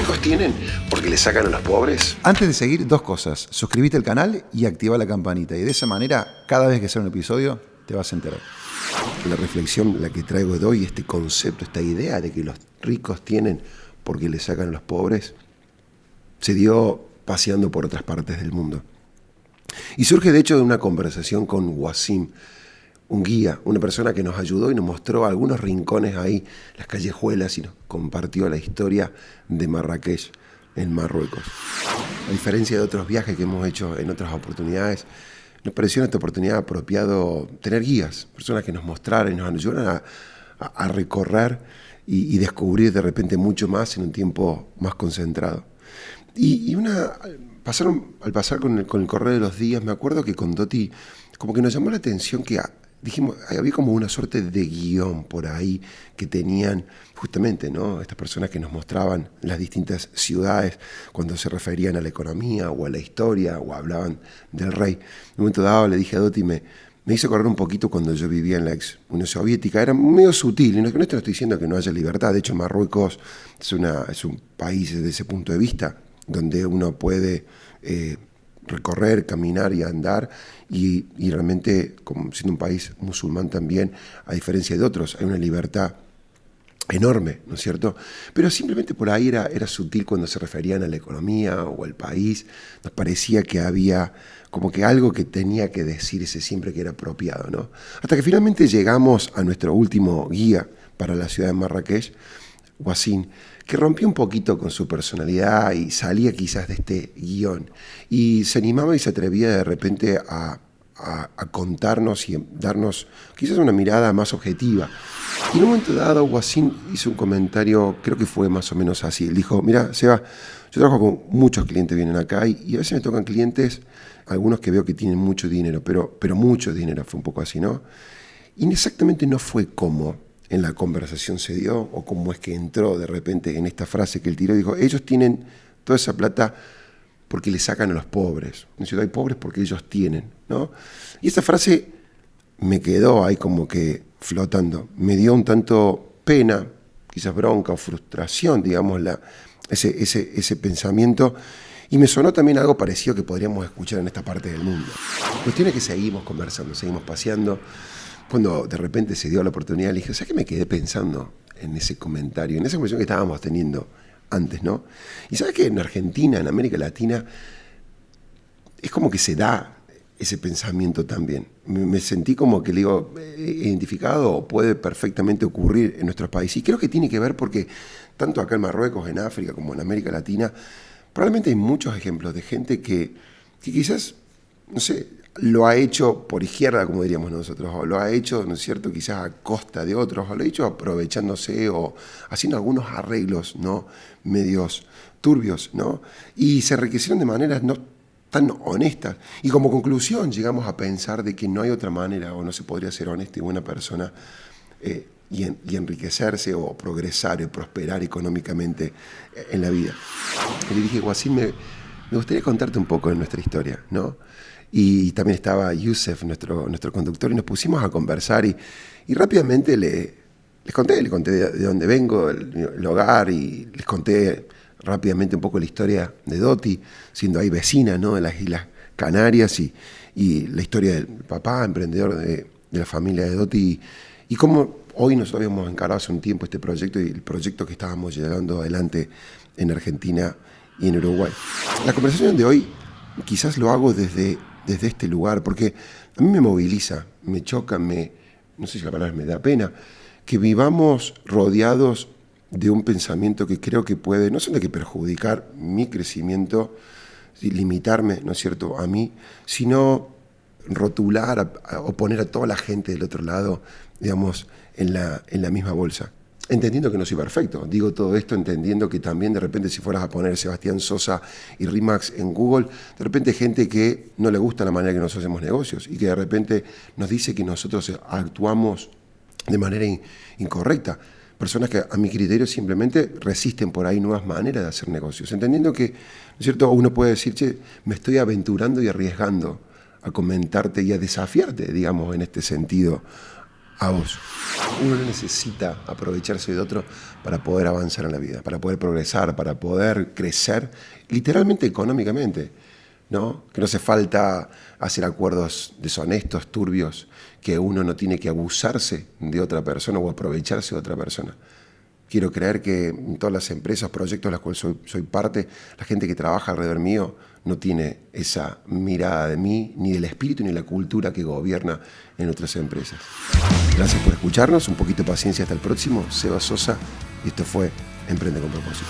ricos tienen porque le sacan a los pobres? Antes de seguir, dos cosas. Suscríbete al canal y activa la campanita. Y de esa manera, cada vez que sale un episodio, te vas a enterar. La reflexión, la que traigo de hoy, este concepto, esta idea de que los ricos tienen porque le sacan a los pobres, se dio paseando por otras partes del mundo. Y surge de hecho de una conversación con Wassim, un guía, una persona que nos ayudó y nos mostró algunos rincones ahí, las callejuelas, y nos compartió la historia de Marrakech, en Marruecos. A diferencia de otros viajes que hemos hecho en otras oportunidades, nos pareció en esta oportunidad apropiado tener guías, personas que nos mostraran y nos ayudaran a recorrer y descubrir de repente mucho más en un tiempo más concentrado. Al pasar con el correr de los días, me acuerdo que con Doti como que nos llamó la atención que dijimos, había como una suerte de guión por ahí que tenían justamente, ¿no?, estas personas que nos mostraban las distintas ciudades cuando se referían a la economía o a la historia o hablaban del rey. En un momento dado le dije a Doti, me hizo correr un poquito cuando yo vivía en la ex Unión Soviética. Era medio sutil, y no estoy diciendo que no haya libertad. De hecho, Marruecos es un país desde ese punto de vista donde uno puede recorrer, caminar y andar, y realmente, como siendo un país musulmán también, a diferencia de otros, hay una libertad enorme, ¿no es cierto? Pero simplemente por ahí era sutil cuando se referían a la economía o al país. Nos parecía que había como que algo que tenía que decirse siempre que era apropiado, ¿no? Hasta que finalmente llegamos a nuestro último guía para la ciudad de Marrakech, Wassim, que rompió un poquito con su personalidad y salía quizás de este guión, y se animaba y se atrevía de repente a contarnos y darnos quizás una mirada más objetiva. Y en un momento dado, Wassim hizo un comentario, creo que fue más o menos así. Él dijo: mira, Seba, yo trabajo con muchos clientes que vienen acá, y a veces me tocan clientes, algunos que veo que tienen mucho dinero, pero mucho dinero, fue un poco así, ¿no? Y exactamente no fue como en la conversación se dio, o cómo es que entró de repente en esta frase que él tiró. Dijo: ellos tienen toda esa plata porque le sacan a los pobres. En ciudad hay pobres porque ellos tienen, ¿no? Y esa frase me quedó ahí como que flotando. Me dio un tanto pena, quizás bronca o frustración, digamos, ese pensamiento. Y me sonó también algo parecido que podríamos escuchar en esta parte del mundo. La cuestión es que seguimos conversando, seguimos paseando. Cuando de repente se dio la oportunidad, le dije: ¿sabes qué? Me quedé pensando en ese comentario, en esa conversación que estábamos teniendo antes, ¿no? Y ¿sabes qué? En Argentina, en América Latina, es como que se da ese pensamiento también. Me sentí como que, le digo, identificado, o puede perfectamente ocurrir en nuestros países. Y creo que tiene que ver porque tanto acá en Marruecos, en África, como en América Latina, probablemente hay muchos ejemplos de gente que quizás, no sé, lo ha hecho por izquierda, como diríamos nosotros, o lo ha hecho, ¿no es cierto?, quizás a costa de otros, o lo ha hecho aprovechándose o haciendo algunos arreglos, ¿no?, medios turbios, ¿no? Y se enriquecieron de maneras no tan honestas. Y como conclusión llegamos a pensar de que no hay otra manera, o no se podría ser honesta y buena persona y enriquecerse o progresar y prosperar económicamente en la vida. Y le dije: Wassim, me gustaría contarte un poco de nuestra historia, ¿no? Y también estaba Youssef, nuestro conductor, y nos pusimos a conversar, y rápidamente le conté de dónde vengo, el hogar, y les conté rápidamente un poco la historia de Doti, siendo ahí vecina, ¿no?, de las Islas Canarias, y la historia del papá, emprendedor de la familia de Doti, y cómo hoy nosotros habíamos encarado hace un tiempo este proyecto, y el proyecto que estábamos llevando adelante en Argentina y en Uruguay. La conversación de hoy quizás lo hago desde este lugar, porque a mí me moviliza, me choca, no sé si la palabra me da pena, que vivamos rodeados de un pensamiento que creo que puede, no solo que perjudicar mi crecimiento, limitarme, ¿no es cierto?, a mí, sino rotular o poner a toda la gente del otro lado, digamos, en la misma bolsa. Entendiendo que no soy perfecto, digo todo esto entendiendo que también de repente, si fueras a poner Sebastián Sosa y RE/MAX en Google, de repente gente que no le gusta la manera que nosotros hacemos negocios, y que de repente nos dice que nosotros actuamos de manera incorrecta. Personas que a mi criterio simplemente resisten por ahí nuevas maneras de hacer negocios. Entendiendo que, ¿no es cierto?, uno puede decir: che, me estoy aventurando y arriesgando a comentarte y a desafiarte, digamos, en este sentido, a vos. Uno no necesita aprovecharse de otro para poder avanzar en la vida, para poder progresar, para poder crecer, literalmente económicamente, ¿no? Que no hace falta hacer acuerdos deshonestos, turbios, que uno no tiene que abusarse de otra persona o aprovecharse de otra persona. Quiero creer que en todas las empresas, proyectos de los cuales soy parte, la gente que trabaja alrededor mío no tiene esa mirada de mí, ni del espíritu, ni de la cultura que gobierna en otras empresas. Gracias por escucharnos, un poquito de paciencia hasta el próximo. Seba Sosa, y esto fue Emprende con Propósito.